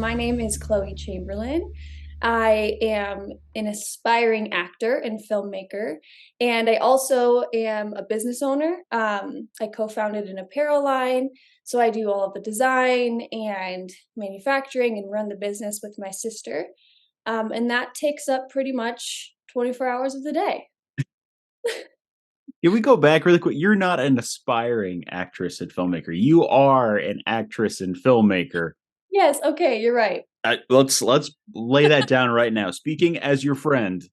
my name is Chloe Chamberlain. I am an aspiring actor and filmmaker, and I also am a business owner. I co-founded an apparel line, so I do all of the design and manufacturing and run the business with my sister. And that takes up pretty much 24 hours of the day. Can we go back really quick? You're not an aspiring actress and filmmaker. You are an actress and filmmaker. Yes, okay, you're right. Let's lay that down right now. Speaking as your friend,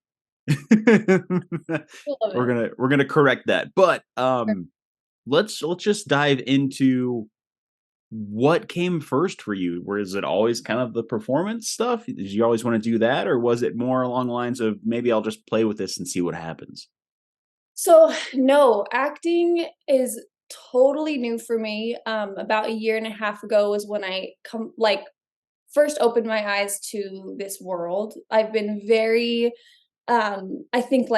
we're I love it. gonna correct that. But let's just dive into what came first for you. Was it always kind of the performance stuff? Did you always want to do that, or was it more along the lines of maybe I'll just play with this and see what happens? So, no, acting is totally new for me. About a year and a half ago was when I first opened my eyes to this world. I've been very, I think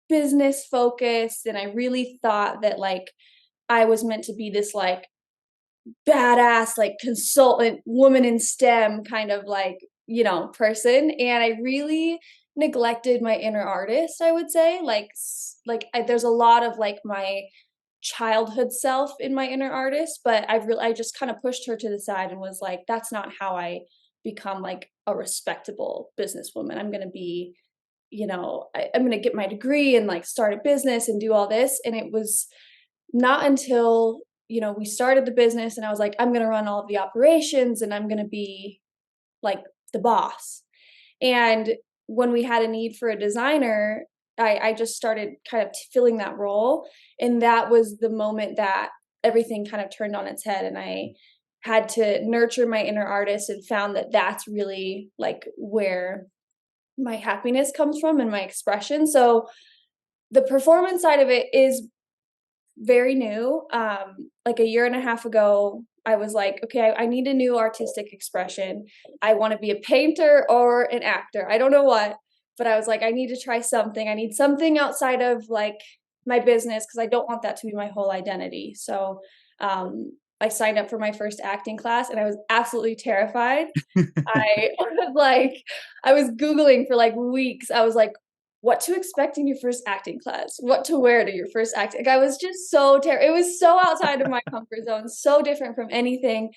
business focused, and I really thought that I was meant to be this badass consultant woman in STEM kind of person, and I really neglected my inner artist, I would say. There's a lot of my childhood self in my inner artist, but I just kind of pushed her to the side and was like, that's not how I become a respectable businesswoman. I'm going to be, I'm going to get my degree and start a business and do all this. And it was not until, we started the business and I was like, I'm going to run all of the operations and I'm going to be like the boss. And when we had a need for a designer, I just started kind of filling that role. And that was the moment that everything kind of turned on its head. And I had to nurture my inner artist and found that that's really where my happiness comes from and my expression. So the performance side of it is very new. Like a year and a half ago, I was like, okay, I need a new artistic expression. I want to be a painter or an actor. I don't know what, but I was like, I need to try something. I need something outside of my business because I don't want that to be my whole identity. So I signed up for my first acting class and I was absolutely terrified. I was I was Googling for weeks. I was like, what to expect in your first acting class, what to wear to your first acting. I was just so it was so outside of my comfort zone, so different from anything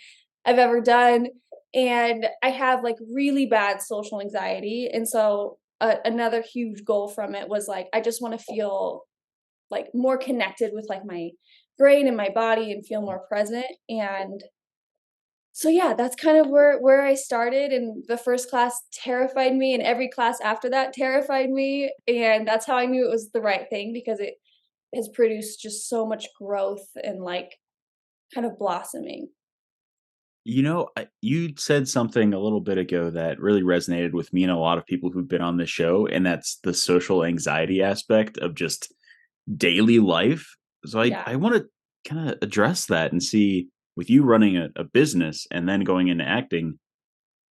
I've ever done. And I have really bad social anxiety. And so another huge goal from it was I just want to feel more connected with my brain and my body and feel more present. And so yeah, that's kind of where I started, and the first class terrified me, and every class after that terrified me, and that's how I knew it was the right thing because it has produced just so much growth and kind of blossoming. You said something a little bit ago that really resonated with me and a lot of people who've been on the show, and that's the social anxiety aspect of just daily life. So I, Yeah. I want to kind of address that and see with you running a business and then going into acting,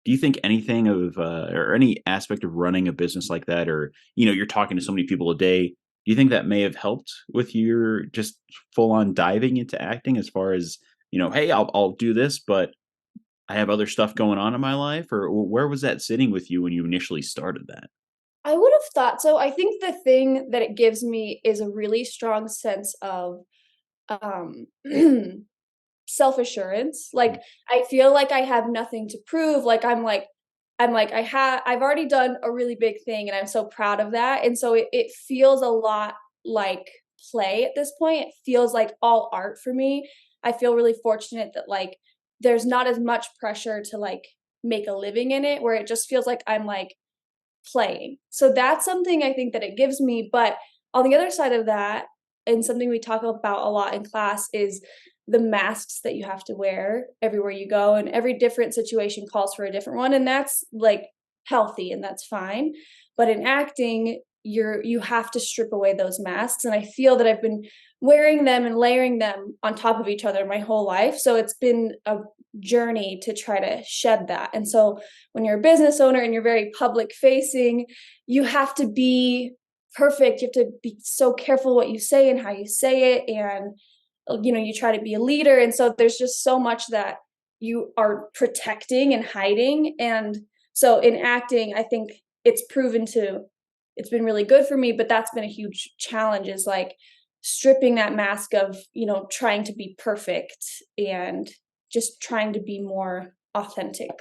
do you think anything of or any aspect of running a business like that, or you're talking to so many people a day, do you think that may have helped with your just full on diving into acting as far as, hey, I'll do this, but I have other stuff going on in my life, or where was that sitting with you when you initially started that? I would have thought so. I think the thing that it gives me is a really strong sense of um self-assurance. I feel like I have nothing to prove. I've already done a really big thing and I'm so proud of that. And so it feels a lot like play at this point. It feels like all art for me. I feel really fortunate that there's not as much pressure to make a living in it, where it just feels like I'm playing. So that's something I think that it gives me. But on the other side of that, and something we talk about a lot in class, is the masks that you have to wear everywhere you go. And every different situation calls for a different one. And that's healthy and that's fine. But in acting, you have to strip away those masks. And I feel that I've been wearing them and layering them on top of each other my whole life. So it's been a journey to try to shed that. And so when you're a business owner and you're very public facing, you have to be perfect. You have to be so careful what you say and how you say it. And, you try to be a leader. And so there's just so much that you are protecting and hiding. And so in acting, I think it's been really good for me, but that's been a huge challenge, is like stripping that mask of, trying to be perfect and just trying to be more authentic.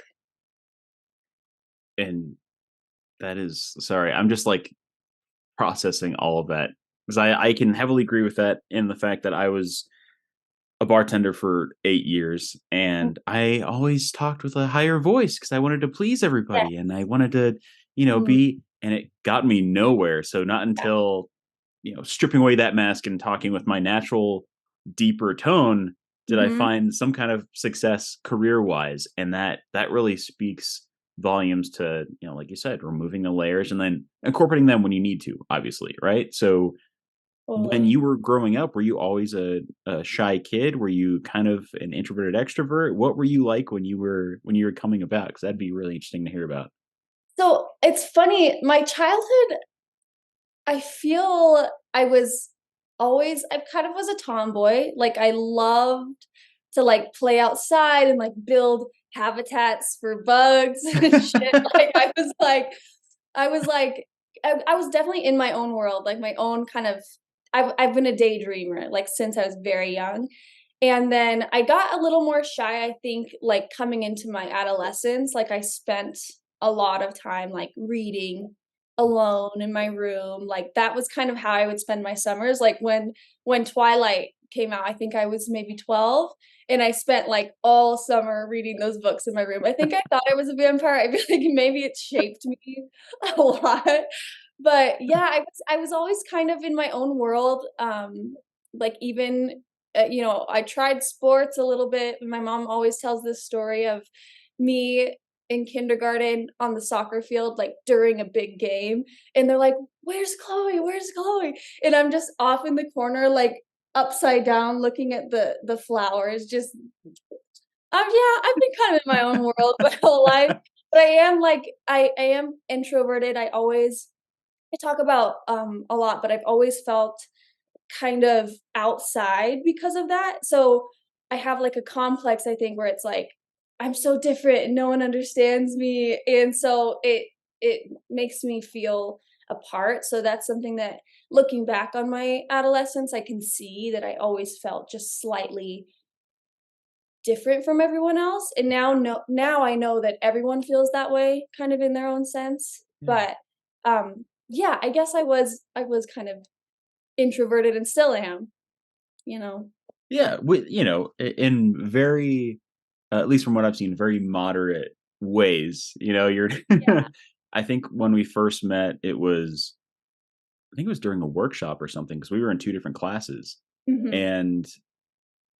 And that is sorry, I'm just like processing all of that because I can heavily agree with that in the fact that I was a bartender for 8 years and I always talked with a higher voice because I wanted to please Yeah. everybody and I wanted to, Mhm. be, and it got me nowhere. So not until, stripping away that mask and talking with my natural deeper tone did I Mhm. find some kind of success career wise. And that really speaks volumes to, like you said, removing the layers and then incorporating them when you need to, obviously. Right. So when Totally. you were growing up, were you always a shy kid? Were you kind of an introverted extrovert? What were you like when you were coming about? Because that'd be really interesting to hear about. So it's funny, my childhood, I feel I kind of was a tomboy. Like I loved to like play outside and like build habitats for bugs and shit. Like I was like I was definitely in my own world, like my own kind of I've been a daydreamer like since I was very young. And then I got a little more shy, I think, like coming into my adolescence. Like I spent a lot of time like reading alone in my room. Like that was kind of how I would spend my summers. Like when Twilight came out, I think I was maybe 12 and I spent like all summer reading those books in my room. I think I thought I was a vampire. I feel like maybe it shaped me a lot. But yeah, I was always kind of in my own world. Like even I tried sports a little bit. My mom always tells this story of me in kindergarten on the soccer field, like during a big game, and they're like, "Where's Chloe? Where's Chloe?" And I'm just off in the corner, like upside down, looking at the flowers. Just, yeah, I've been kind of in my own world my whole life, but I am introverted. I talk about a lot, but I've always felt kind of outside because of that. So I have like a complex, I think, where it's like I'm so different and no one understands me. And so it makes me feel apart. So that's something that looking back on my adolescence, I can see that I always felt just slightly different from everyone else. And now I know that everyone feels that way kind of in their own sense. Yeah. But yeah, I guess I was kind of introverted and still am, you know? Yeah, with in very, at least from what I've seen, very moderate ways. You're. Yeah. I think when we first met, I think it was during a workshop or something because we were in two different classes, Mhm. and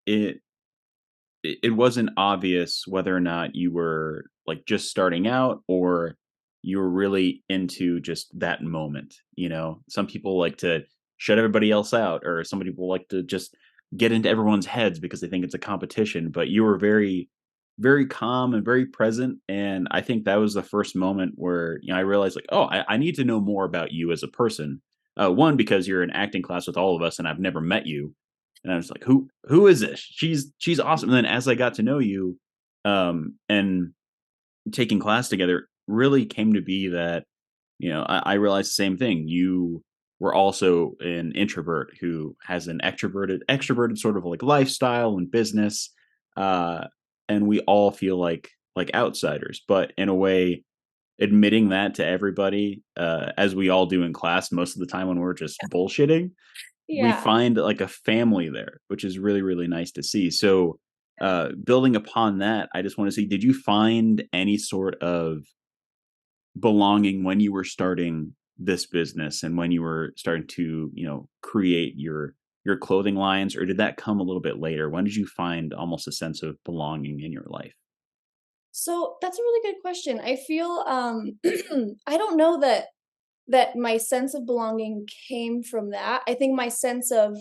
it it wasn't obvious whether or not you were like just starting out or you were really into just that moment. Some people like to shut everybody else out, or some people like to just get into everyone's heads because they think it's a competition. But you were very, very calm and very present. And I think that was the first moment where I realized, like, oh, I need to know more about you as a person. One, because you're in acting class with all of us and I've never met you, and I was like, "Who is this? She's awesome." And then as I got to know you, and taking class together, really came to be that I realized the same thing. You were also an introvert who has an extroverted sort of like lifestyle and business, uh, and we all feel like outsiders. But in a way, admitting that to everybody, as we all do in class most of the time when we're just bullshitting, we Yeah. find like a family there, which is really, really nice to see. So, building upon that, I just want to see, did you find any sort of belonging when you were starting this business and when you were starting to, create your clothing lines, or did that come a little bit later? When did you find almost a sense of belonging in your life? So that's a really good question. I feel I don't know that my sense of belonging came from that. I think my sense of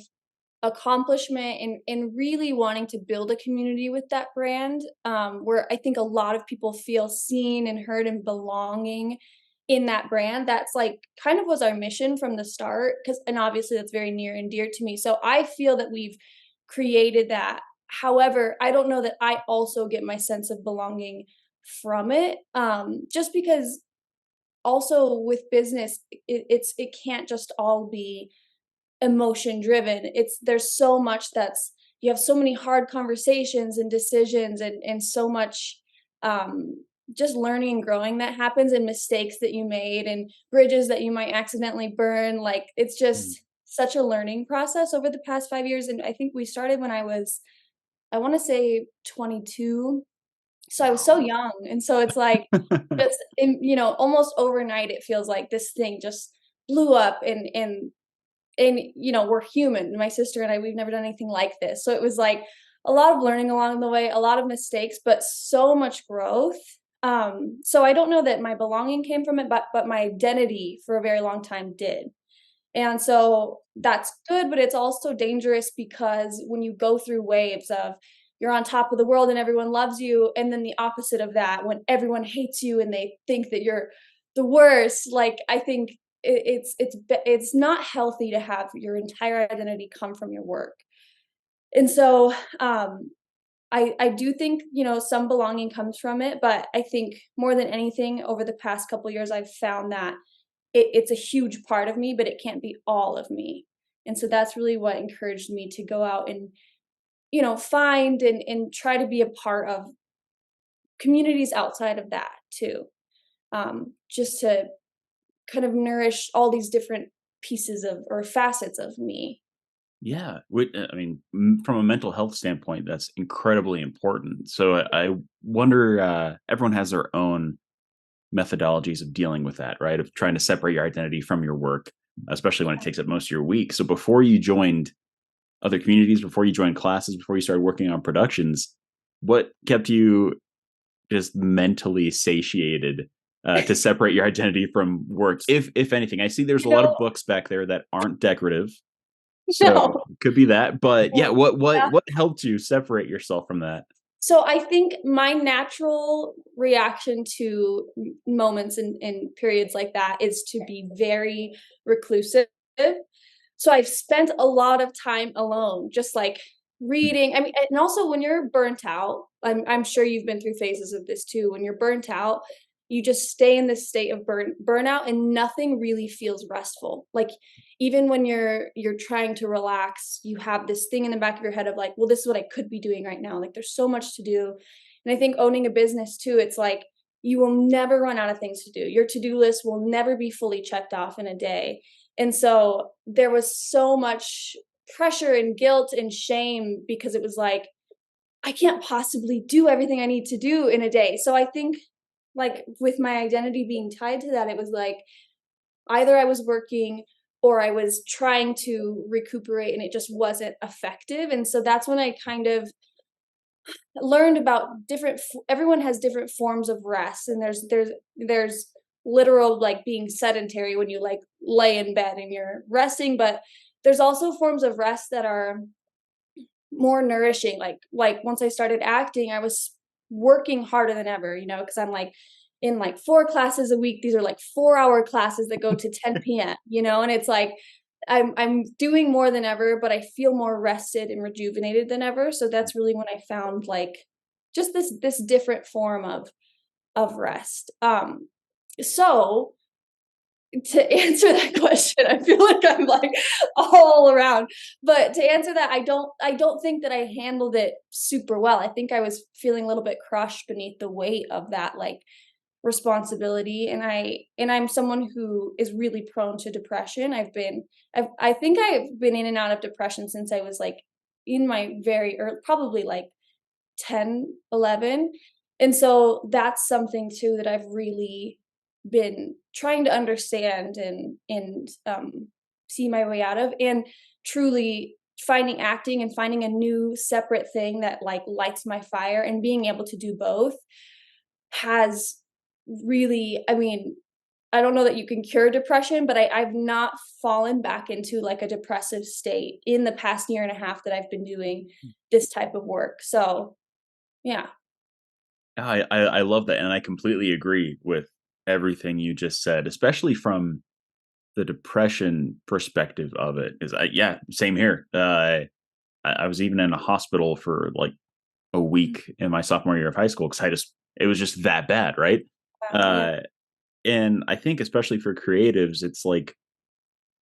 accomplishment and really wanting to build a community with that brand, where I think a lot of people feel seen and heard and belonging in that brand. That's like kind of was our mission from the start, because and obviously that's very near and dear to me. So I feel that we've created that However, I don't know that I also get my sense of belonging from it, just because also with business, it can't just all be emotion driven. It's there's so much that's you have so many hard conversations and decisions and so much um just learning and growing that happens and mistakes that you made and bridges that you might accidentally burn. Like it's Mm. just such a learning process over the past 5 years, and I think we started when I want to say 22. So I was so Wow. young, and so it's like just in, almost overnight it feels like this thing just blew up, and we're human. My sister and I, we've never done anything like this. So it was like a lot of learning along the way, a lot of mistakes, but so much growth. So I don't know that my belonging came from it, but my identity for a very long time did. And so that's good, but it's also dangerous because when you go through waves of you're on top of the world and everyone loves you, and then the opposite of that, when everyone hates you and they think that you're the worst, like I think it's not healthy to have your entire identity come from your work. And so I do think, some belonging comes from it, but I think more than anything over the past couple years, I've found that it's a huge part of me, but it can't be all of me. And so that's really what encouraged me to go out and, find and try to be a part of communities outside of that too. Just to kind of nourish all these different pieces of or facets of me. Yeah, I mean, from a mental health standpoint, that's incredibly important. So I wonder, everyone has their own methodologies of dealing with that, right? Of trying to separate your identity from your work, especially when it takes up most of your week. So before you joined other communities, before you joined classes, before you started working on productions, what kept you just mentally satiated to separate your identity from work, if anything? I see there's a You lot of know, books back there that aren't decorative, so no. could be that. But yeah, what what Yeah. what helped you separate yourself from that? So I think my natural reaction to moments and periods like that is to be very reclusive. So I've spent a lot of time alone, just like reading. I mean, and also when you're burnt out, I'm sure you've been through phases of this too. When you're burnt out, you just stay in this state of burnout and nothing really feels restful. Like even when you're trying to relax, you have this thing in the back of your head of like, well, this is what I could be doing right now. Like there's so much to do. And I think owning a business too, it's like you will never run out of things to do. Your to-do list will never be fully checked off in a day. And so there was so much pressure and guilt and shame because it was like, I can't possibly do everything I need to do in a day. So I think like with my identity being tied to that, it was like either I was working or I was trying to recuperate and it just wasn't effective. And so that's when I kind of learned about everyone has different forms of rest, and there's literal like being sedentary when you like lay in bed and you're resting, but there's also forms of rest that are more nourishing. Like once I started acting, I was working harder than ever, because I'm like in like 4 classes a week. These are like 4-hour classes that go to 10 p.m., and it's like I'm doing more than ever, but I feel more rested and rejuvenated than ever. So that's really when I found like just this different form of rest. So to answer that question, I feel like I'm like all around. But to answer that, I don't think that I handled it super well. I think I was feeling a little bit crushed beneath the weight of that like responsibility, and I'm someone who is really prone to depression. I think I've been in and out of depression since I was like in my very early, probably like 10, 11. And so that's something too that I've really been trying to understand and see my way out of, and truly finding acting and finding a new separate thing that like lights my fire and being able to do both has really, I mean, I don't know that you can cure depression, but I've not fallen back into like a depressive state in the past year and a half that I've been doing this type of work. So yeah. I love that, and I completely agree with everything you just said, especially from the depression perspective of it. Is yeah, same here. I was even in a hospital for like a Mm. week in my sophomore year of high school because it was just that bad, right? Yeah, Uh, and I think especially for creatives, it's like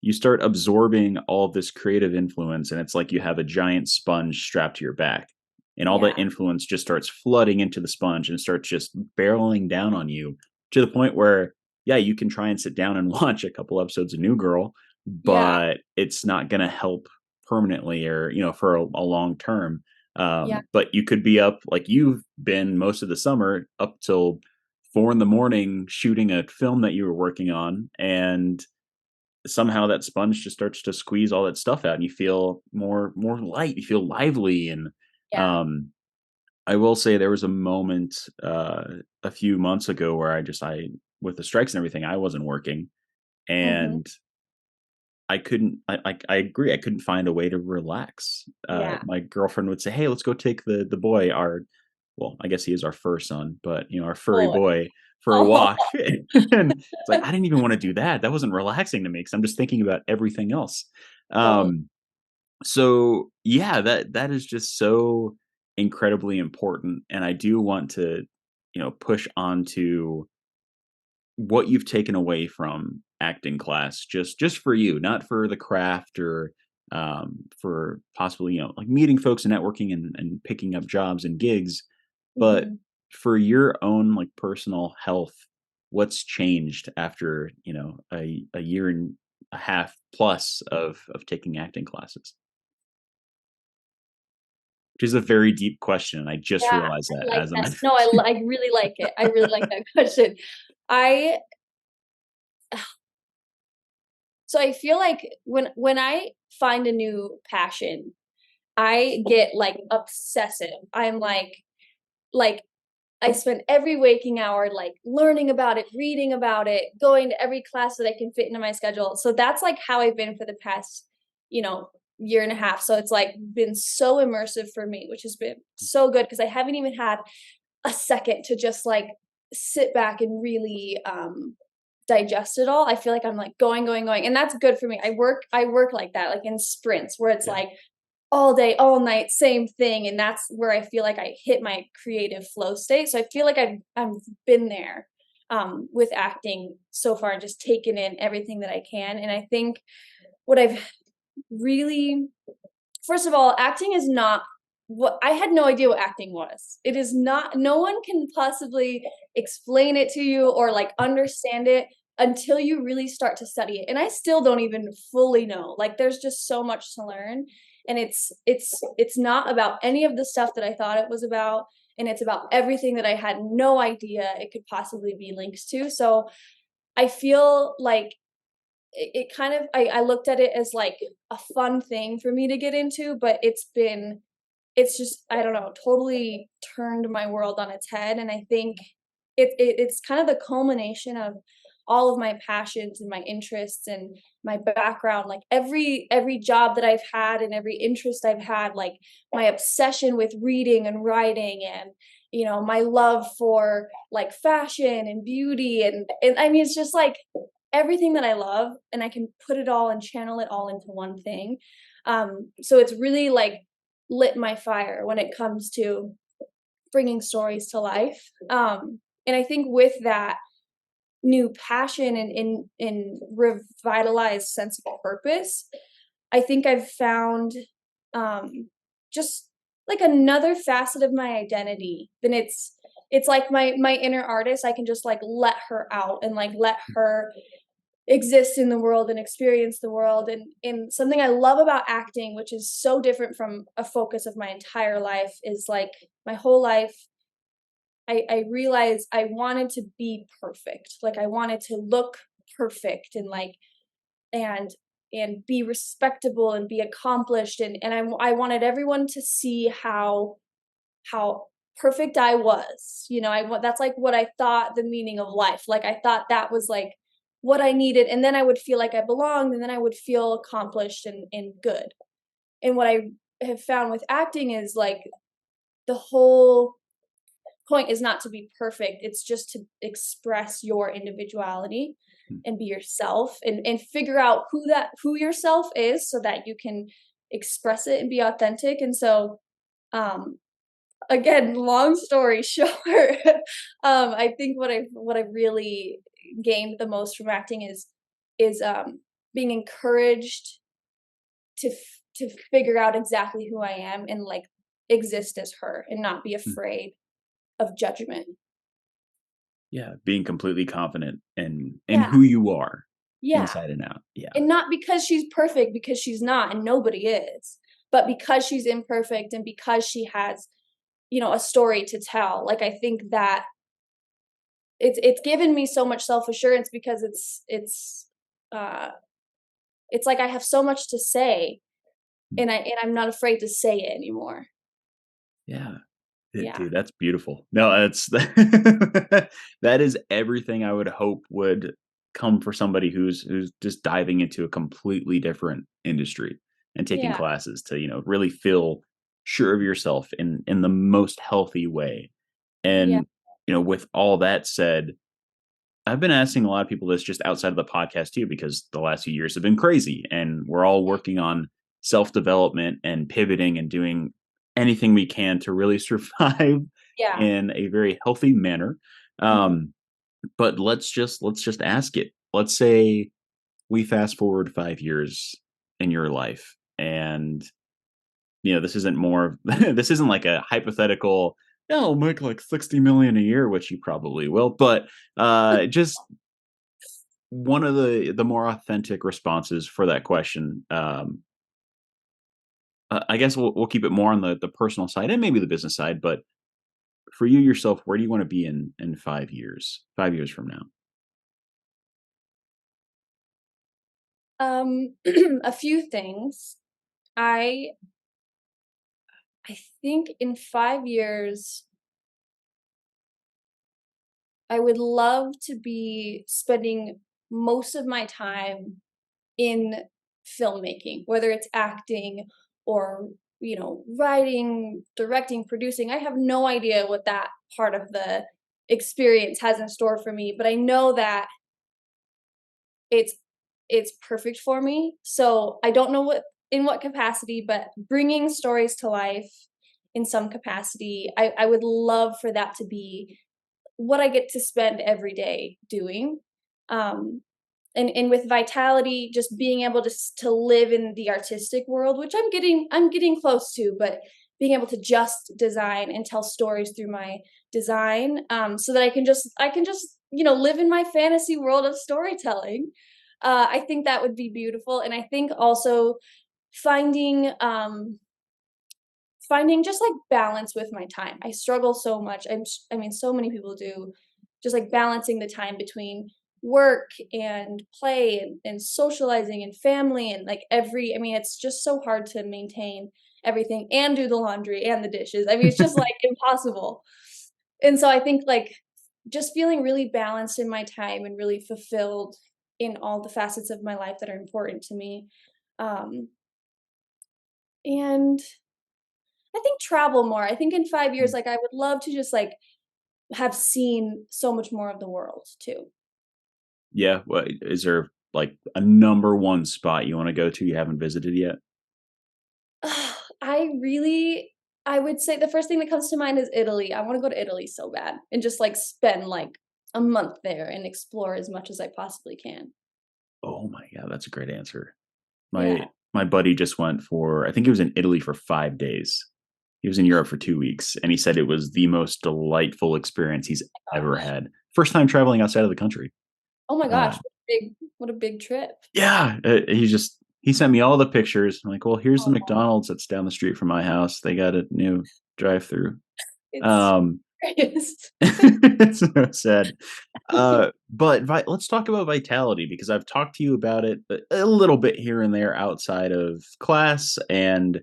you start absorbing all this creative influence, and it's like you have a giant sponge strapped to your back, and all the yeah, influence just starts flooding into the sponge and starts just barreling down on you to the point where, yeah, you can try and sit down and watch a couple episodes of New Girl, yeah, but it's not going to help permanently or for a long term. yeah, But you could be up like you've been most of the summer up till 4 in the morning shooting a film that you were working on, and somehow that sponge just starts to squeeze all that stuff out and you feel more light, you feel lively. And yeah. um I will say there was a moment a few months ago where I with the strikes and everything, I wasn't working, Mhm. and I couldn't I agree, I couldn't find a way to relax. Yeah. My girlfriend would say, "Hey, let's go take the boy, our," well, I guess he is our fur son, but, our furry Boy. boy for a Oh, walk. And it's like, I didn't even wanna do that. That wasn't relaxing to me because 'cause I'm just thinking about everything else. totally. Um, so, yeah, that is just so incredibly important, and I do want to, push on to what you've taken away from acting class, just for you, not for the craft or for possibly like meeting folks and networking and picking up jobs and gigs, but Mhm. for your own like personal health, what's changed after a year and a half plus of taking acting classes? Which is a very deep question, and I just Yeah, realized I that like as I'm that. No, I really like it. I really like that question. I so I feel like when I find a new passion, I get, like, obsessive. I'm like, I spend every waking hour, like, learning about it, reading about it, going to every class that I can fit into my schedule. So that's, like, how I've been for the past, you know, year and a half. So it's, like, been so immersive for me, which has been so good because I haven't even had a second to just, like, sit back and really, digest it all. I feel like I'm, like, going, going, going, and that's good for me. I work like that, like, in sprints where it's, yeah. like, all day, all night, same thing, and that's where I feel like I hit my creative flow state, so I feel like I've been there, with acting so far, just taking in everything that I can, and I think what I've really first of all, acting is not what I had no idea what acting was. It is not no one can possibly explain it to you or, like, understand it until you really start to study it, and I still don't even fully know. Like, there's just so much to learn, and it's not about any of the stuff that I thought it was about, and it's about everything that I had no idea it could possibly be linked to, so I feel like it kind of I looked at it as, like, a fun thing for me to get into, but it's just, I don't know, totally turned my world on its head, and I think it's kind of the culmination of all of my passions and my interests and my background, like, every job that I've had and every interest I've had, like, my obsession with reading and writing and, my love for, like, fashion and beauty and I mean, it's just, like, everything that I love, and I can put it all and channel it all into one thing. So it's really, like, lit my fire when it comes to bringing stories to life. And I think with that new passion and revitalized sense of purpose, I think I've found just like another facet of my identity. Then it's like my inner artist. I can just like let her out and like let her exist in the world and experience the world and something I love about acting, which is so different from a focus of my entire life, is like my whole life I realized I wanted to be perfect. Like I wanted to look perfect and like and and be respectable and be accomplished and I wanted everyone to see how perfect I was. That's like what I thought the meaning of life. Like I thought that was like what I needed, and then I would feel like I belonged, and then I would feel accomplished and good. And what I have found with acting is like the whole point is not to be perfect. It's just to express your individuality and be yourself and figure out who yourself is so that you can express it and be authentic. And so, um, again, long story short, I think what I really gained the most from acting is being encouraged to figure out exactly who I am and like exist as her and not be Mm. afraid of judgment. Yeah, being completely confident in Yeah, who you are yeah. inside and out. Yeah. And not because she's perfect, because she's not, and nobody is, but because she's imperfect and because she has, a story to tell. Like, I think that it's given me so much self-assurance because uh it's like I have so much to say Mm. and I'm not afraid to say it anymore. Yeah. Yeah. Dude, that's beautiful. No, that's that is everything I would hope would come for somebody who's just diving into a completely different industry and taking Yeah. classes to, really feel sure of yourself in the most healthy way. Yeah. And, with all that said, I've been asking a lot of people this just outside of the podcast too, because the last few years have been crazy and we're all working on self development and pivoting and doing anything we can to really survive Yeah. in a very healthy manner. Mhm. Um, but let's just ask it. Let's say we fast forward 5 years in your life, and this isn't more. This isn't like a hypothetical. Yeah, I'll make like 60 million a year, which you probably will. But just one of the more authentic responses for that question, I guess we'll keep it more on the personal side and maybe the business side, but for you yourself, where do you wanna be in 5 years? 5 years from now? A few things. I I think in 5 years, I would love to be spending most of my time in filmmaking, whether it's acting or, writing, directing, producing. I have no idea what that part of the experience has in store for me, but I know that it's it's perfect for me. So I don't know what capacity, but bringing stories to life in some capacity, I would love for that to be what I get to spend every day doing. Um, and with vitality, just being able to live in the artistic world, which I'm getting close to, but being able to just design and tell stories through my design, so that I can just live in my fantasy world of storytelling. I think that would be beautiful, and I think also finding finding just like balance with my time. I struggle so much. I mean, so many people do, just like balancing the time between work and play and socializing and family and like I mean, it's just so hard to maintain everything and do the laundry and the dishes. I mean, it's just like impossible. And so I think like just feeling really balanced in my time and really fulfilled in all the facets of my life that are important to me. Um, and I think travel more. I think in 5 years, Mm. like, I would love to just, like, have seen so much more of the world too. Yeah, what is there, like, a number 1 spot you wanna go to you haven't visited yet? I really I would say the first thing that comes to mind is Italy. I wanna go to Italy so bad and just, like, spend, like, a month there and explore as much as I possibly can. Oh my god, that's a great answer. Yeah. My buddy just went for I think he was in Italy for 5 days. He was in Europe for 2 weeks, and he said it was the most delightful experience he's ever Gosh. had. First time traveling outside of the country. Oh my Uh, gosh, what a big trip. yeah, he sent me all the pictures. I'm like, "Well, here's the Oh, McDonald's that's down the street from my house. They got a new drive-through." it's Um, hilarious. it's so sad. But let's talk about vitality because I've talked to you about it a little bit here and there outside of class, and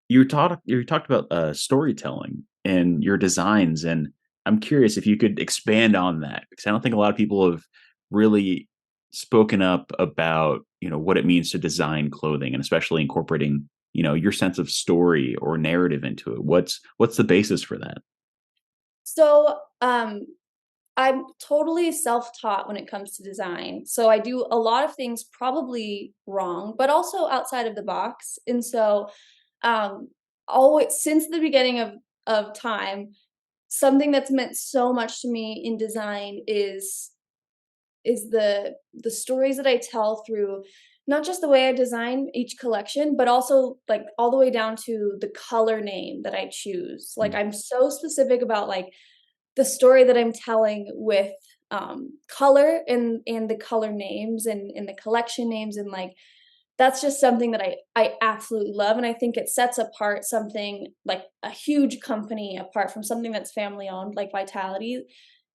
you talked about storytelling and your designs, and I'm curious if you could expand on that because I don't think a lot of people have really spoken up about what it means to design clothing and especially incorporating your sense of story or narrative into it. What's the basis for that? So, I'm totally self-taught when it comes to design. So I do a lot of things probably wrong, but also outside of the box. And so um always since the beginning of time, something that's meant so much to me in design is the stories that I tell through not just the way I design each collection, but also like all the way down to the color name that I choose. Like Mm. I'm so specific about like the story that I'm telling with color and the color names and the collection names and like that's just something that I absolutely love, and I think it sets apart something like a huge company apart from something that's family owned, like Vitality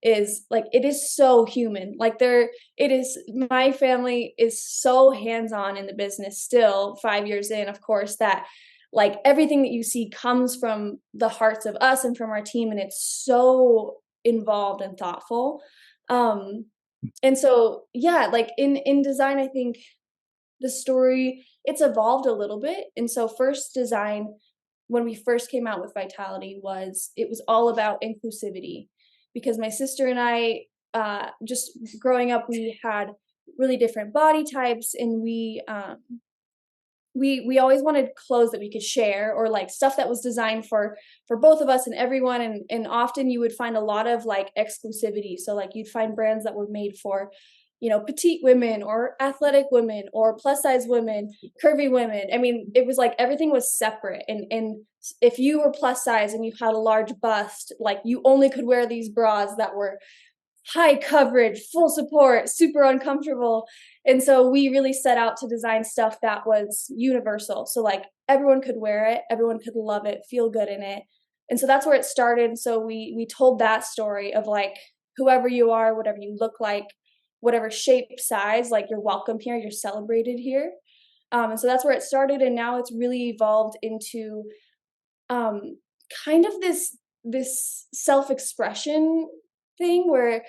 is like it is so human. Like there it is my family is so hands-on in the business still 5 years in, of course, that like everything that you see comes from the hearts of us and from our team, and it's so involved and thoughtful. Um, and so yeah, like in design, I think the story it's evolved a little bit, and so first design when we first came out with Vitality was it was all about inclusivity because my sister and I just growing up we had really different body types and we always wanted clothes that we could share or like stuff that was designed for both of us and everyone and often you would find a lot of like exclusivity so like you'd find brands that were made for petite women or athletic women or plus size women, curvy women. I mean it was like everything was separate and if you were plus size and you had a large bust like you only could wear these bras that were high coverage, full support, super uncomfortable. And so we really set out to design stuff that was universal. So like everyone could wear it, everyone could love it, feel good in it. And so that's where it started. So we told that story of like whoever you are, whatever you look like, whatever shape, size, like you're welcome here, you're celebrated here. And so that's where it started, and now it's really evolved into um, kind of this self-expression thing where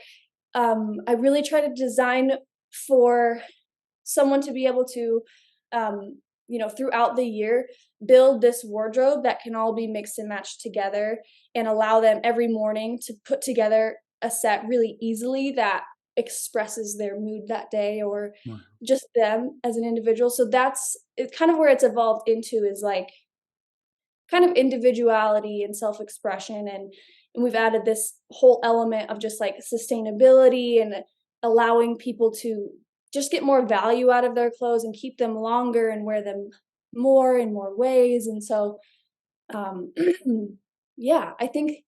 I really try to design for someone to be able to, throughout the year, build this wardrobe that can all be mixed and matched together and allow them every morning to put together a set really easily that expresses their mood that day or Wow. just them as an individual. So that's it's kind of where it's evolved into is like kind of individuality and self-expression and we've added this whole element of just like sustainability and allowing people to just get more value out of their clothes and keep them longer and wear them more in more ways and so um yeah I think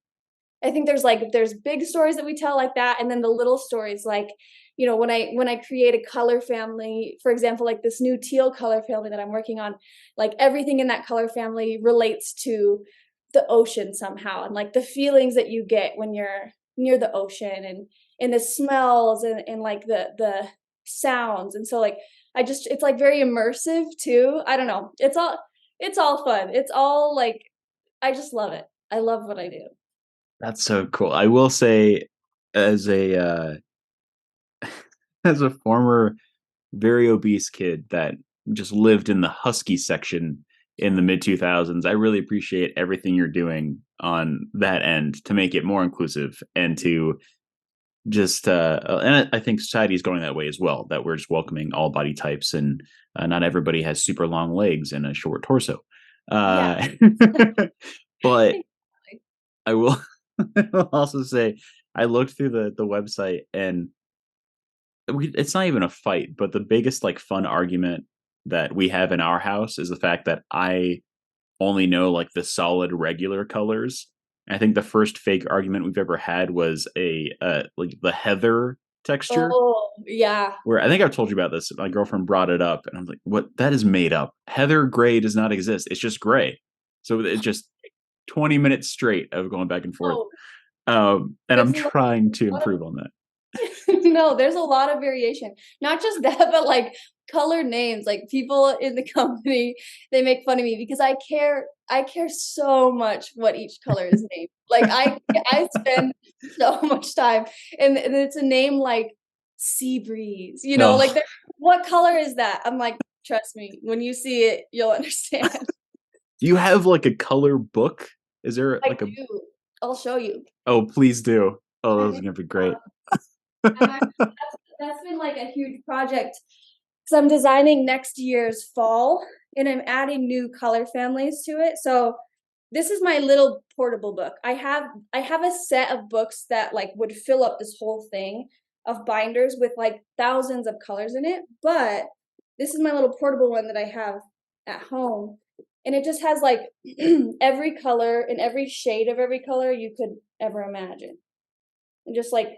there's big stories that we tell like that, and then the little stories like, when I create a color family, for example, like this new teal color family that I'm working on, like everything in that color family relates to the ocean somehow, and like the feelings that you get when you're near the ocean, and the smells and like the sounds, and so like it's like very immersive too. I don't know. It's all fun. It's all like I just love it. I love what I do. That's so cool. I will say, as a as a former very obese kid that just lived in the husky section in the mid 2000s, I really appreciate everything you're doing on that end to make it more inclusive and to just and I think society is going that way as well, that we're just welcoming all body types and not everybody has super long legs and a short torso. Yeah. uh but I will I will also say I looked through the website and it's not even a fight, but the biggest like fun argument that we have in our house is the fact that I only know like the solid regular colors. And I think the first fake argument we've ever had was a like the heather texture, Oh, yeah. where I think I've told you about this. My girlfriend brought it up, and I was like, "What? That is made up. Heather gray does not exist. It's just gray." So it just 20 minutes straight of going back and forth. Oh, And I'm there's a lot trying to lot of improve on that. no, there's a lot of variation. Not just that, but, like, color names, like, people in the company, they make fun of me because I care so much what each color is named. Like, I spend so much time, and it's a name like Sea Breeze, like, Oh, they're "What color is that?" I'm like, "Trust me, when you see it, you'll understand." do you have like a color book? Is there I like a do. I'll show you. Oh, please do. Oh, I those do. are gonna be great. That's been like a huge project because I'm designing next year's fall and I'm adding new color families to it. So this is my little portable book. I have a set of books that like would fill up this whole thing of binders with like thousands of colors in it, but this is my little portable one that I have at home. And it just has like every color and every shade of every color you could ever imagine. And just like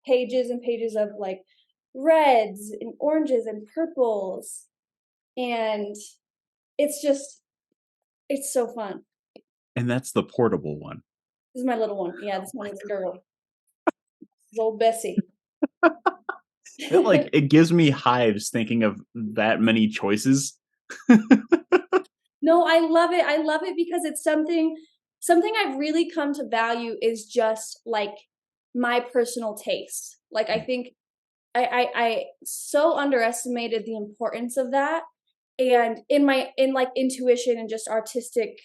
pages and pages of like reds and oranges and purples. And it's just, it's so fun. And that's the portable one. This is my little one. Yeah, this one is a girl. This is old Bessie. It, like, it gives me hives thinking of that many choices. No, I love it. I love it because it's something I've really come to value is just like my personal taste. Like I think I so underestimated the importance of that. And in like intuition and just artistic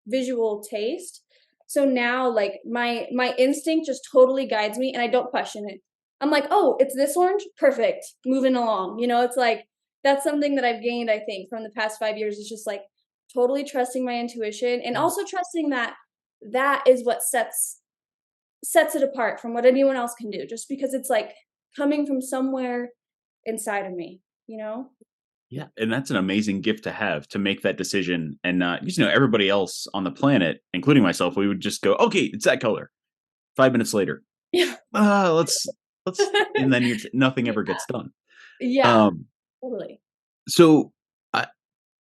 visual taste. So now like my instinct just totally guides me and I don't question it. I'm like, "Oh, it's this orange? Perfect. Moving along." You know, it's like that's something that I've gained I think from the past 5 years is just like totally trusting my intuition and also trusting that that is what sets it apart from what anyone else can do just because it's like coming from somewhere inside of me, you know? Yeah, and that's an amazing gift to have, to make that decision and not, because, everybody else on the planet, including myself, we would just go, "Okay, it's that color." 5 minutes later, Yeah. let's," and then nothing ever gets done. Yeah, Um, totally. so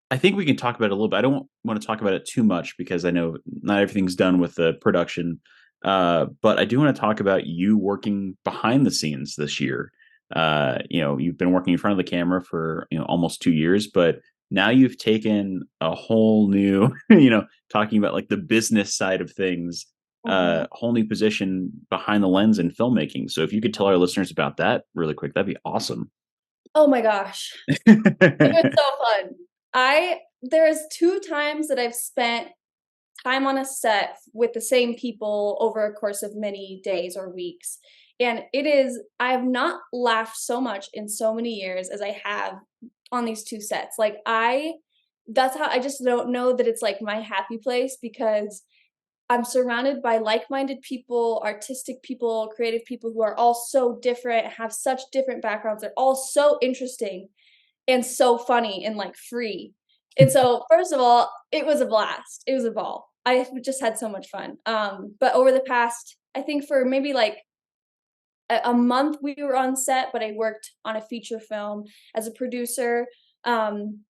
I think we can talk about it a little bit. I don't want to talk about it too much because I know not everything's done with the production. But I do want to talk about you working behind the scenes this year. You've been working in front of the camera for almost 2 years, but now you've taken a whole new, talking about like the business side of things, Mhm. whole new position behind the lens in filmmaking. So if you could tell our listeners about that really quick, that'd be awesome. Oh my gosh. It was so fun. I there's 2 times that I've spent time on a set with the same people over a course of many days or weeks, and I have not laughed so much in so many years as I have on these 2 sets. Like, I that's how I just don't know that it's, like, my happy place because I'm surrounded by like-minded people, artistic people, creative people who are all so different, have such different backgrounds, they're all so interesting and so funny and, like, free. And so, first of all, it was a blast. It was a ball. I just had so much fun. But over the past I think for maybe, like, a month we were on set, but I worked on a feature film as a producer, um,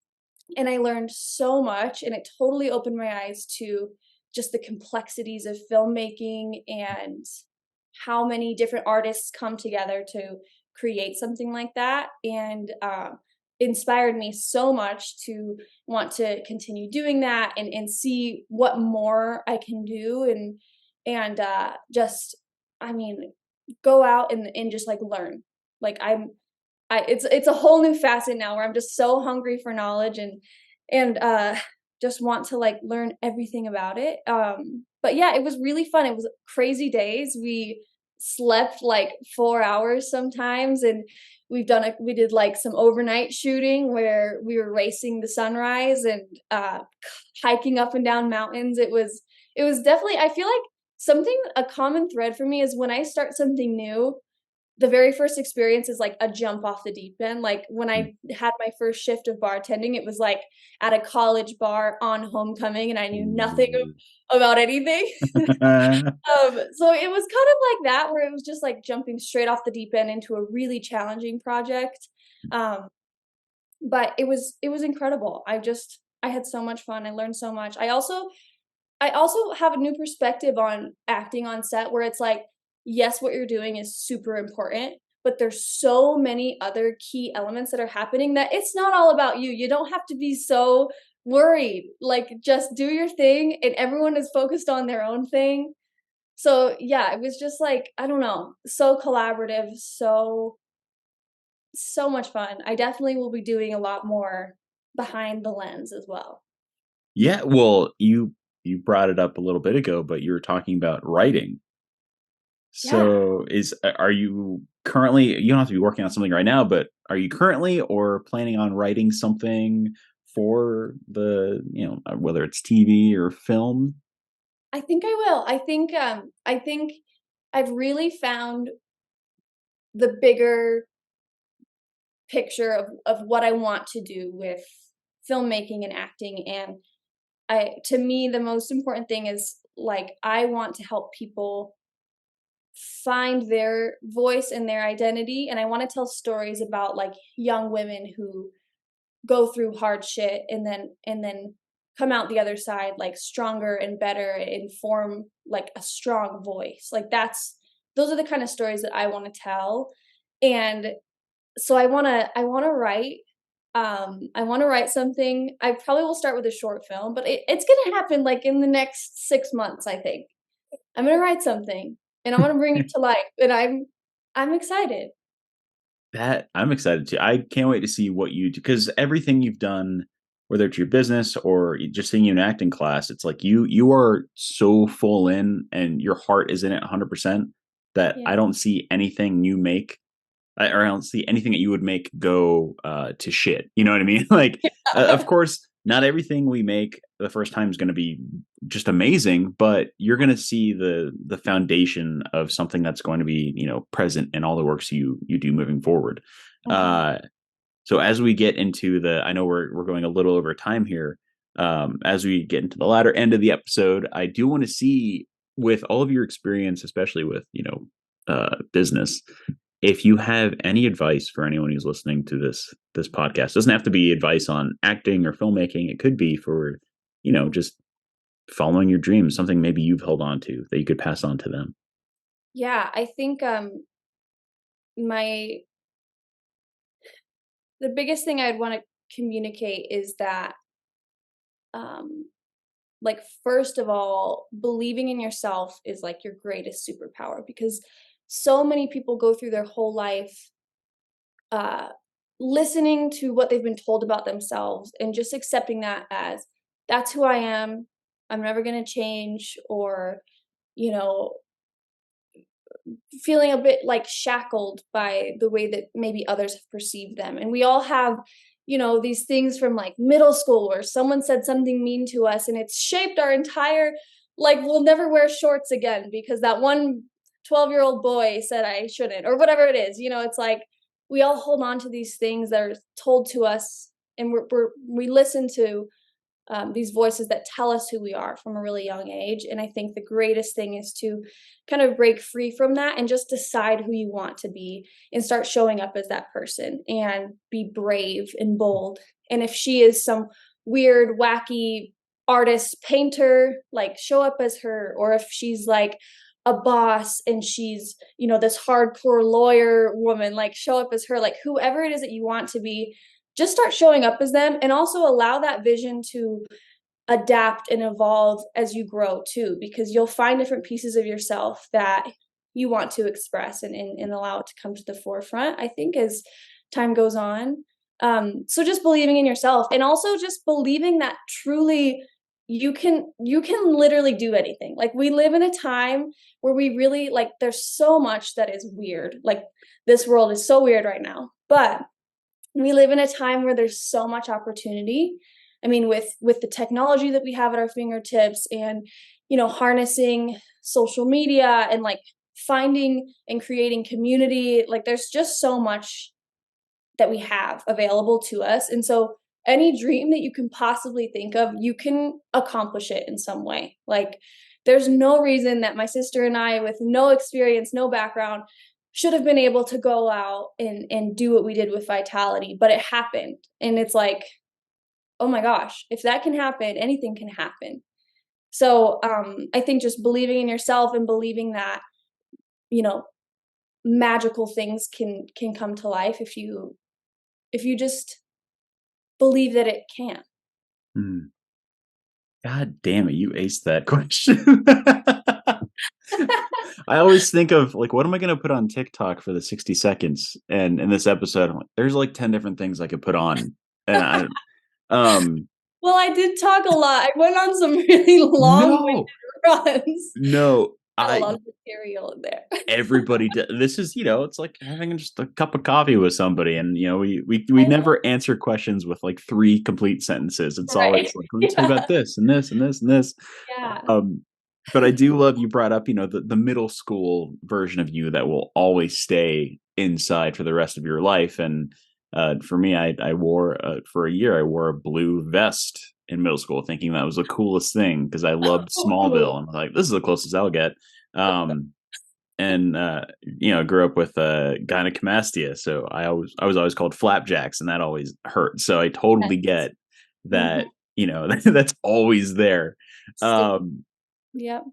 and I learned so much, and it totally opened my eyes to just the complexities of filmmaking and how many different artists come together to create something like that, and inspired me so much to want to continue doing that and see what more I can do and just I mean go out and just like learn. Like it's a whole new facet now where I'm just so hungry for knowledge and just want to like learn everything about it. But yeah, it was really fun. It was crazy days. We slept like 4 hours sometimes and we did like some overnight shooting where we were racing the sunrise and hiking up and down mountains. It was definitely I feel like something a common thread for me is when I start something new, the very first experience is like a jump off the deep end. Like when I had my first shift of bartending, it was like at a college bar on homecoming and I knew nothing Ooh. about anything. So it was kind of like that where it was just like jumping straight off the deep end into a really challenging project. Um, but it was incredible. I had so much fun. I learned so much. I also have a new perspective on acting on set where it's like, yes, what you're doing is super important, but there's so many other key elements that are happening that it's not all about you. You don't have to be so worried. Like just do your thing and everyone is focused on their own thing. So, yeah, it was just like, I don't know, so collaborative, so much fun. I definitely will be doing a lot more behind the lens as well. Yeah, well, you brought it up a little bit ago, but you were talking about writing. Yeah. So are you currently, you don't have to be working on something right now, but are you currently or planning on writing something for the, whether it's TV or film? I think I will. I think I've really found the bigger picture of what I want to do with filmmaking and acting, and I to me the most important thing is like I want to help people find their voice and their identity, and I want to tell stories about like young women who go through hard shit and then come out the other side like stronger and better and form like a strong voice. Like that's those are the kind of stories that I want to tell. And so I want to write I want to write something. I probably will start with a short film, but it's going to happen like in the next 6 months, I think. I'm going to write something and I'm going to bring it to life and I'm excited. That I'm excited to. I can't wait to see what you do because everything you've done, whether it's your business or just seeing you in acting class, it's like you are so full in and your heart is in it 100% that Yeah. I don't see anything you make or I don't see anything that you would make go to shit. You know what I mean? Like, of course, not everything we make the first time is going to be just amazing, but you're going to see the foundation of something that's going to be present in all the works you do moving forward. Mhm. Uh, so as we get into I know we're going a little over time here. As we get into the latter end of the episode, I do want to see with all of your experience, especially with business, if you have any advice for anyone who's listening to this podcast. Doesn't have to be advice on acting or filmmaking. It could be for just following your dreams, something maybe you've held on to that you could pass on to them. Yeah, I think my the biggest thing I'd want to communicate is that um like first of all, believing in yourself is like your greatest superpower because so many people go through their whole life uh listening to what they've been told about themselves and just accepting that as that's who I am. I'm never going to change or you know feeling a bit like shackled by the way that maybe others have perceived them. And we all have, these things from like middle school where someone said something mean to us and it's shaped our entire like we'll never wear shorts again because that one 12-year-old boy said I shouldn't or whatever it is. It's like we all hold on to these things that are told to us and we listen to these voices that tell us who we are from a really young age. And I think the greatest thing is to kind of break free from that and just decide who you want to be and start showing up as that person and be brave and bold. And if she is some weird, wacky artist, painter, like show up as her. Or if she's like a boss and she's, this hardcore lawyer woman, like show up as her, like whoever it is that you want to be, just start showing up as them and also allow that vision to adapt and evolve as you grow too because you'll find different pieces of yourself that you want to express and allow it to come to the forefront, I think, as time goes on. So just believing in yourself and also just believing that truly you can literally do anything. Like we live in a time where we really like there's so much that is weird. Like this world is so weird right now, but we live in a time where there's so much opportunity. I mean, with the technology that we have at our fingertips and, harnessing social media and like finding and creating community, like there's just so much that we have available to us. And so any dream that you can possibly think of, you can accomplish it in some way. Like there's no reason that my sister and I with no experience, no background should have been able to go out and do what we did with Vitality, but it happened. And it's like, oh my gosh, if that can happen, anything can happen. So I think just believing in yourself and believing that, you know, magical things can come to life if you just believe that it can. Hmm. God damn it, you aced that question. I always think of like, what am I going to put on TikTok for the 60 seconds? And in this episode, I'm like, there's like 10 different things I could put on. And um, Well, I did talk a lot. I went on some really long-winded no, runs. no. Got a I lot of material in there. everybody this is, it's like having just a cup of coffee with somebody, and we I love never answer questions with like three complete sentences. It's right. always like, let me tell you Yeah, about this and this and this and this. yeah. um but I do love you brought up, the middle school version of you that will always stay inside for the rest of your life. And for me, I wore for a year I wore a blue vest in middle school, thinking that was the coolest thing because I loved Smallville, and I'm like, this is the closest I'll get. um and grew up with gynecomastia, so I was always called flapjacks, and that always hurt. So I totally get Mhm. that. That's always there. Stick. um Yep.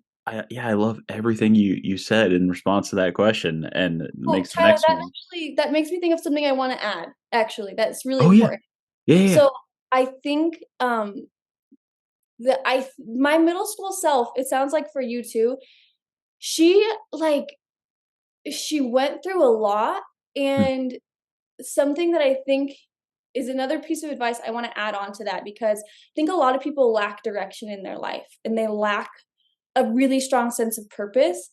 yeah, I love everything you said in response to that question, and it Oh, makes the Tyler, next one. that makes me think of something I wanna add, actually, that's really Oh yeah, important. yeah, yeah, So, I think, that my middle school self, it sounds like for you too, she, like she went through a lot, mm, and something that I think is another piece of advice I wanna add on to that, because I think a lot of people lack direction in their life, and they lack a really strong sense of purpose,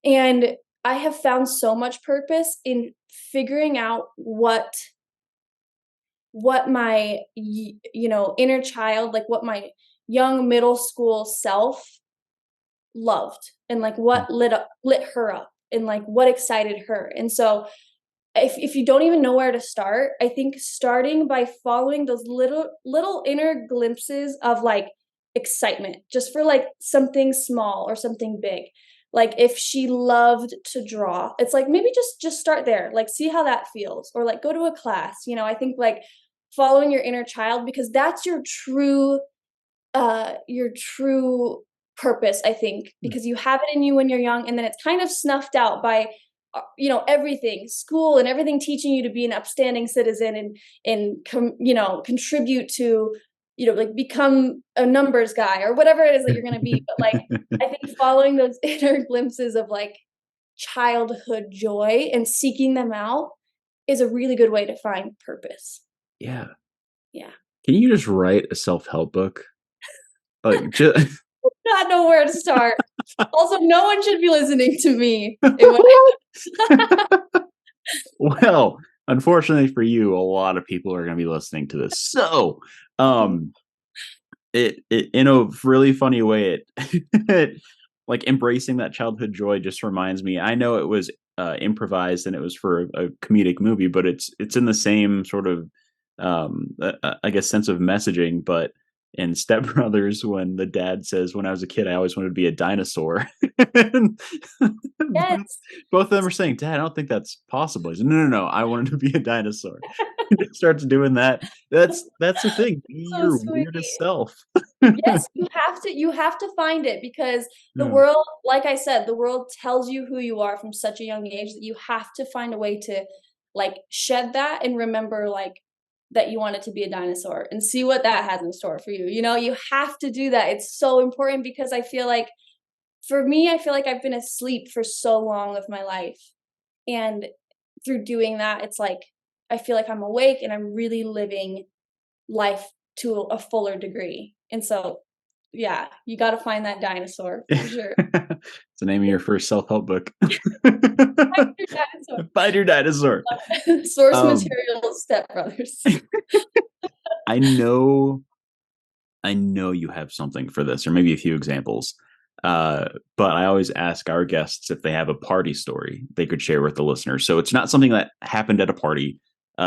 and I have found so much purpose in figuring out what my inner child, like, what my young middle school self loved, and, like, mm, what lit her up, and, like, what excited her. And so if you don't even know where to start, I think starting by following those little inner glimpses of, like, excitement just for, like, something small or something big. Like, if she loved to draw, it's like, maybe just start there, like, see how that feels, or, like, go to a class. I think, like, following your inner child, because that's your true purpose, I think, mm. because you have it in you when you're young, and then it's kind of snuffed out by, everything, school and everything teaching you to be an upstanding citizen, and contribute to, like, become a numbers guy or whatever it is that you're gonna be. But, like, I think following those inner glimpses of, like, childhood joy and seeking them out is a really good way to find purpose. Yeah. Yeah. Can you just write a self-help book? Like, just Not know where to start. Also, no one should be listening to me in my well, unfortunately for you, a lot of people are gonna be listening to this. So, Mhm. um, it in a really funny way, it like, embracing that childhood joy just reminds me. I know it was, improvised and it was for a comedic movie, but it's in the same sort of, I guess, sense of messaging. But in Step Brothers, when the dad says, "When I was a kid, I always wanted to be a dinosaur," and both Yes, both of them are saying, "Dad, I don't think that's possible." He's, "No, no, no, I wanted to be a dinosaur." He starts doing that. That's the thing. Be so your sweet. weirdest self. Yes, you have to find it, because the Yeah. world, like I said, the world tells you who you are from such a young age that you have to find a way to, like, shed that and remember, like, that you wanted to be a dinosaur and see what that has in store for you. You have to do that. It's so important, because I feel like, for me, I feel like I've been asleep for so long of my life. And through doing that, it's like I feel like I'm awake and I'm really living life to a fuller degree. And so, yeah, you gotta find that dinosaur for sure. It's the name of your first self-help book. Your dinosaur. Find your dinosaur. Source Um, material, Step Brothers. I know I know you have something for this, or maybe a few examples. But I always ask our guests if they have a party story they could share with the listeners. So it's not something that happened at a party,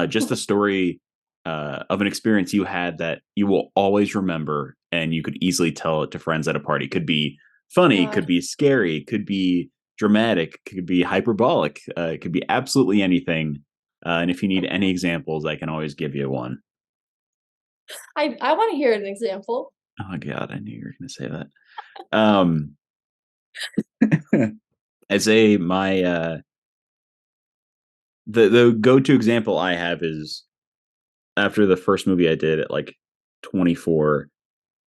just a story of an experience you had that you will always remember, and you could easily tell it to friends at a party. Could be funny, God, could be scary, could be dramatic, could be hyperbolic, it could be absolutely anything. And if you need any examples, I can always give you one. I wanna hear an example. Oh God, I knew you were going to say that. Um, as a my the go-to example I have is after the first movie I did at like 24,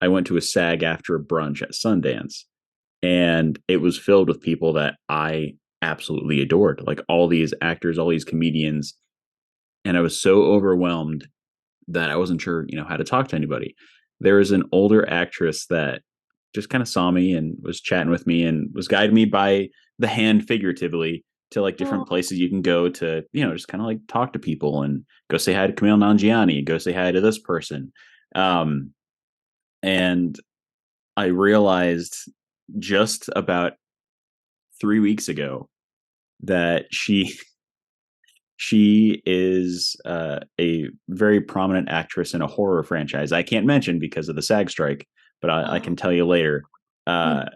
I went to a SAG after a brunch at Sundance, and it was filled with people that I absolutely adored, like all these actors, all these comedians, and I was so overwhelmed that I wasn't sure, how to talk to anybody. There is an older actress that just kind of saw me and was chatting with me and was guiding me by the hand figuratively to like different Oh, places you can go to, just kind of like talk to people and go say hi to Camille Nanjiani, go say hi to this person. Um, and I realized just about 3 weeks ago that she is a very prominent actress in a horror franchise I can't mention because of the SAG strike, but I oh, can tell you later. mm,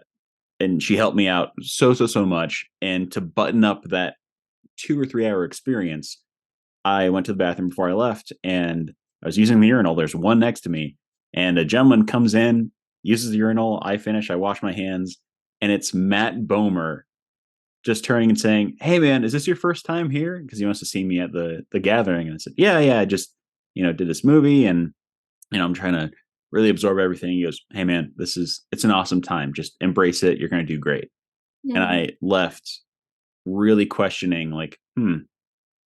And she helped me out so much. And to button up that 2 or 3 hour experience, I went to the bathroom before I left, and I was using the urinal. There's one next to me, and a gentleman comes in, uses the urinal. I finish. I wash my hands, and it's Matt Bomer just turning and saying, "Hey, man, is this your first time here?" Because he wants to see me at the gathering. And I said, "Yeah, I just did this movie, and I'm trying to really absorb everything." He goes, "Hey, man, it's an awesome time. Just embrace it. You're going to do great." And mm. I left really questioning, like,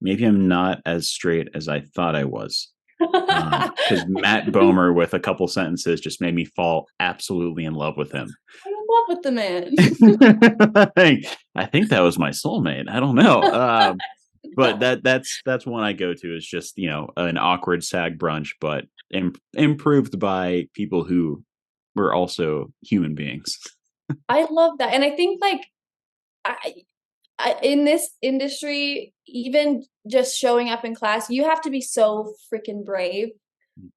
maybe I'm not as straight as I thought I was. Because Matt I'm Bomer, with a couple sentences, just made me fall absolutely in love with him. in love with the man. I think that was my soulmate. I don't know. But that's one I go to, is just an awkward SAG brunch, but improved by people who were also human beings. I love that, and I think, like, I in this industry, even just showing up in class, you have to be so freaking brave.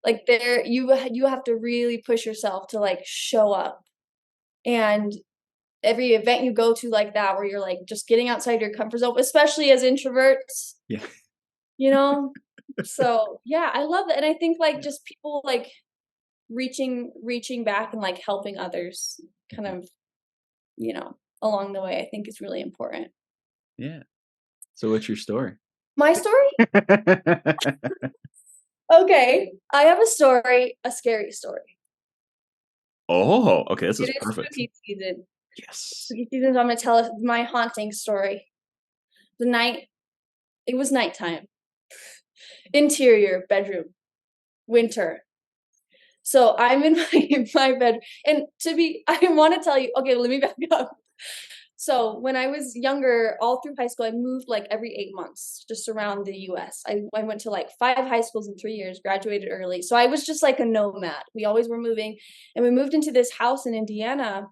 Like, you have to really push yourself to, like, show up, and every event you go to like that where you're, like, just getting outside your comfort zone, especially as introverts, Yeah. you know? So, yeah, I love that, and I think, like, just people, like, reaching back and, like, helping others kind Mhm. of, along the way, I think is really important. Yeah. So what's your story? My story? Okay, I have a story, a scary story. Oh, okay, this is It is perfect. spooky season. Yes. Spooky season, so I'm gonna tell my haunting story. The night it was nighttime. Interior bedroom, winter. So I'm in my bed, and I wanna tell you, okay, let me back up. So when I was younger, all through high school, I moved like every 8 months just around the US. I went to like 5 high schools in 3 years, graduated early. So I was just like a nomad. We always were moving, and we moved into this house in Indiana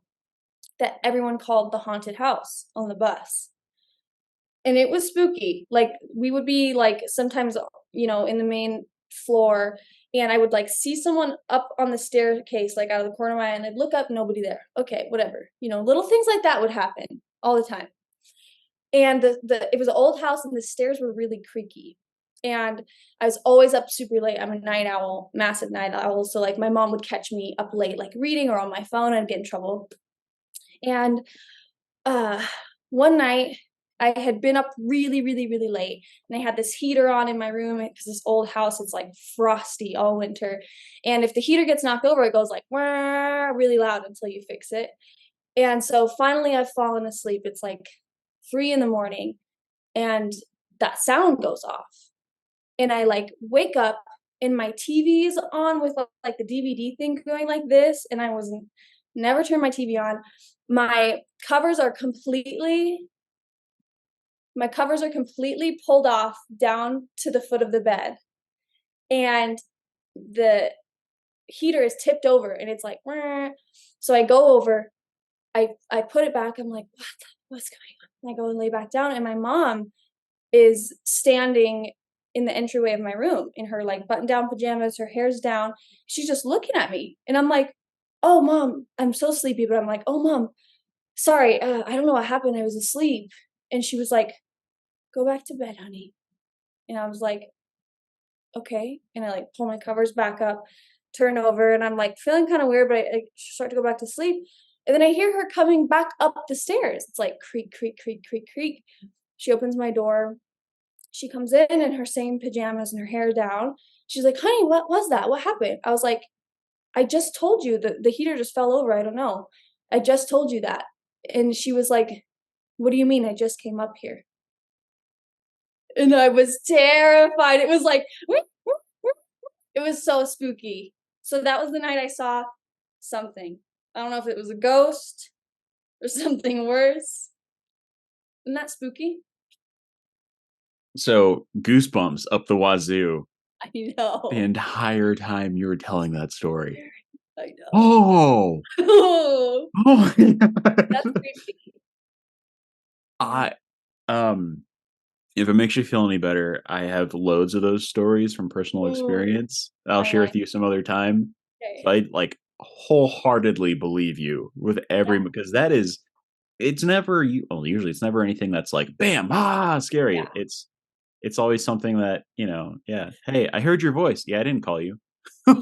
that everyone called the haunted house on the bus. And it was spooky. Like, we would be, like, sometimes, in the main floor, and I would, like, see someone up on the staircase, like, out of the corner of my eye, and I'd look up, nobody there. Okay, whatever. Little things like that would happen all the time. And it was an old house, and the stairs were really creaky. And I was always up super late. I'm a night owl, massive night owl. So, like, my mom would catch me up late, like, reading or on my phone. I'd get in trouble. And uh, one night, I had been up really, really, really late, and I had this heater on in my room because this old house, it's like frosty all winter. And if the heater gets knocked over, it goes like "Wah," really loud until you fix it. And so finally, I've fallen asleep. It's like 3 in the morning, and that sound goes off. And I like wake up, and my TV's on with like the DVD thing going like this. And I was never turned my TV on. My covers are completely my covers are completely pulled off down to the foot of the bed, and the heater is tipped over, and it's like, "Wah." So I go over, I put it back, I'm like, What's going on?" And I go and lay back down, and my mom is standing in the entryway of my room in her, like, button-down pajamas, her hair's down. She's just looking at me, and I'm like, "Oh, mom." I'm so sleepy, but I'm like, "Oh, mom, sorry, I don't know what happened, I was asleep." And she was like, "Go back to bed, honey." And I was like, "Okay." And I, like, pull my covers back up, turn over, and I'm, like, feeling kinda weird, but I start to go back to sleep, and then I hear her coming back up the stairs. It's like creak, creak, creak, creak, creak. She opens my door. She comes in her same pajamas and her hair down. She's like, "Honey, what was that? What happened?" I was like, "I just told you the heater just fell over, I don't know. I just told you that." And she was like, "What do you mean I just came up here?" And I was terrified. It was like, it was so spooky. So that was the night I saw something. I don't know if it was a ghost or something worse. Isn't that spooky? So, goosebumps up the wazoo I the know. entire time you were telling that story. I know. Oh! Oh, Oh my that's god. creepy. Yeah. I um, if it makes you feel any better, I have loads of those stories from personal Ooh, experience I'll I share want with you some other time. So okay. I, like, wholeheartedly believe you with Yeah, every because that is it's never you well, usually it's never anything that's like, "Bam! Ah, scary." yeah. It's always something that, yeah, "Hey, I heard your voice." "Yeah, I didn't call you."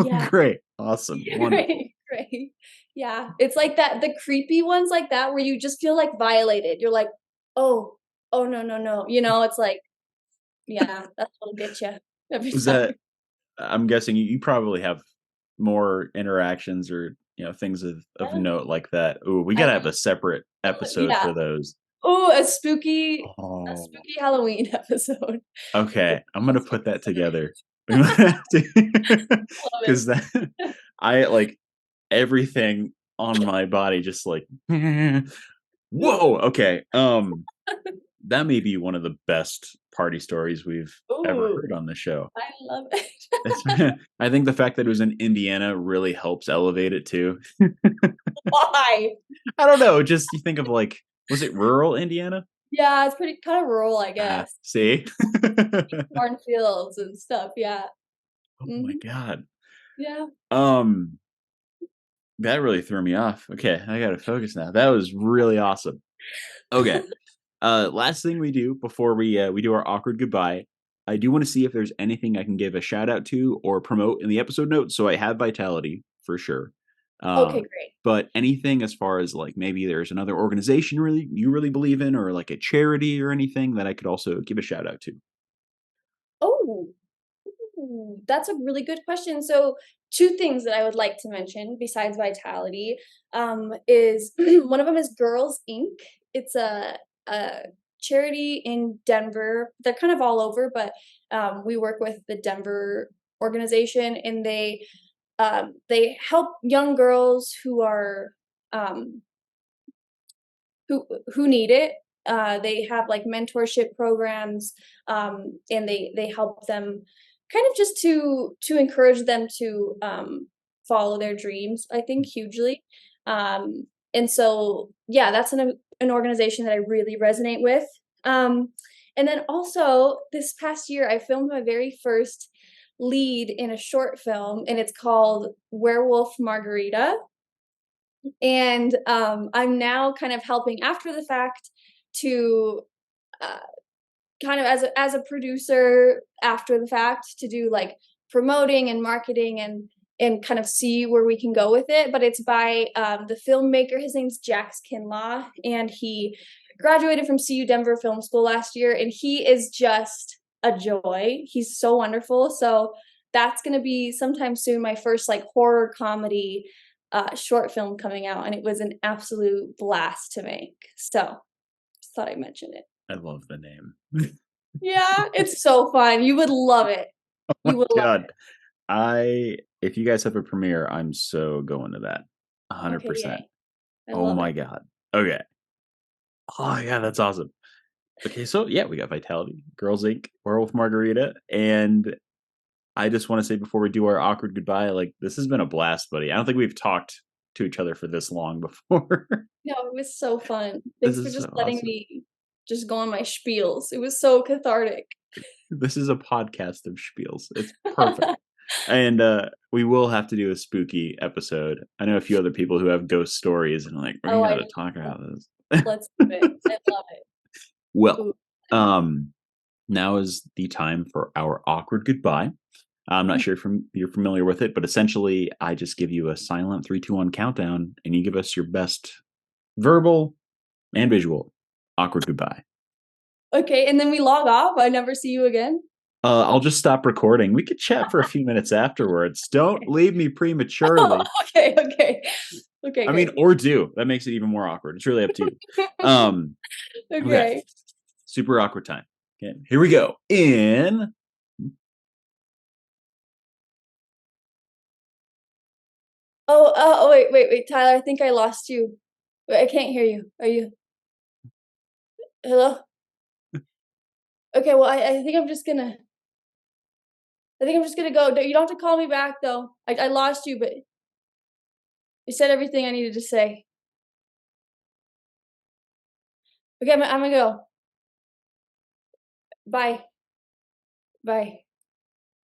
Yeah. Great. Awesome. Wonderful. Right, right. Yeah, it's like that the creepy ones like that where you just feel, like, violated. You're like, "Oh, oh, no, no, no." It's like yeah, that's what'll get you every Was time. that I'm guessing you probably have more interactions or, things of Yeah, note like that. Ooh, we I gotta have a separate episode yeah. for those. Oh, a Oh, spooky Halloween episode. okay. I'm gonna That's put that hilarious. together. We might have to Love it. 'cause that I like everything on my body just like, whoa, okay. That may be one of the best party stories we've ever Ooh, heard on the show. I love it. It's I think the fact that it was in Indiana really helps elevate it too. Why? I don't know, just you think of, like was it rural Indiana? Yeah, it's pretty kinda rural, I Ah, guess. see? Cornfields and stuff, yeah. Oh my Mhm. god. Yeah. Um, that really threw me off. Okay, I gotta focus now. That was really awesome. Okay. Last thing we do before we do our awkward goodbye, I do wanna see if there's anything I can give a shout out to or promote in the episode notes, so I have vitality for sure. Okay, Um, great. but anything as far as, like, maybe there's another organization you really believe in or, like, a charity or anything that I could also give a shout out to? Oh, ooh, that's a really good question. So, 2 things that I would like to mention besides vitality, is one of them is Girls Inc. It's a charity in Denver. They're kind of all over, but, we work with the Denver organization, and they help young girls who are, um who need it. They have like mentorship programs, and they help them kind of just to encourage them to follow their dreams. I think hugely, and so yeah, that's an organization that I really resonate with. Um, and then also this past year, I filmed my very first lead in a short film, and it's called Werewolf Margarita, and I'm now kind of helping after the fact to uh, kind of as a producer after the fact to do like promoting and marketing and kind of see where we can go with it. But it's by the filmmaker. His name's Jax Kinlaw, and he graduated from CU Denver Film School last year, and he is just a joy. He's so wonderful. So that's going to be sometime soon my first like horror comedy short film coming out, and it was an absolute blast to make. So just thought I'd mention it. I love the name. Yeah, it's so fun. You would love it. Oh my You will love god. I if you guys have a premiere, I'm so going to that. it. Okay, 100%. yay. I Oh love it. my god. Okay. Oh, yeah, that's awesome. Okay, so yeah, we got Vitality, Girls Inc., Werewolf Margarita, and I just wanna say before we do our awkward goodbye, like, this has been a blast, buddy. I don't think we've talked to each other for this long before. No, it was so fun. This Thanks for is so just letting awesome. me just go on my spiels. It was so cathartic. This is a podcast of spiels. It's perfect. And, we will have to do a spooky episode. I know a few other people who have ghost stories and like, "We Oh, I gotta talk know. about this." Let's do it. I love it. Well, Ooh, um, now is the time for our awkward goodbye. I'm not sure if you're familiar with it, but essentially, I just give you a silent 3, 2, 1 countdown, and you give us your best verbal and visual awkward goodbye. okay, and then we log off? I never see you again? I'll just stop recording. We could chat for a few minutes afterwards. Don't Okay. leave me Oh, prematurely. okay, okay. Okay, I mean, great. or do. That makes it even more awkward. It's really up to you. Um, okay. Okay. Super awkward time. Okay. Here we go. In Oh, wait, Tyler, I think I lost you. Wait, I can't hear you. Are you hello? Okay, well, I think I'm just gonna go. No, you don't have to call me back though. I lost you, but you said everything I needed to say. Okay, I'm gonna go. Bye. Bye.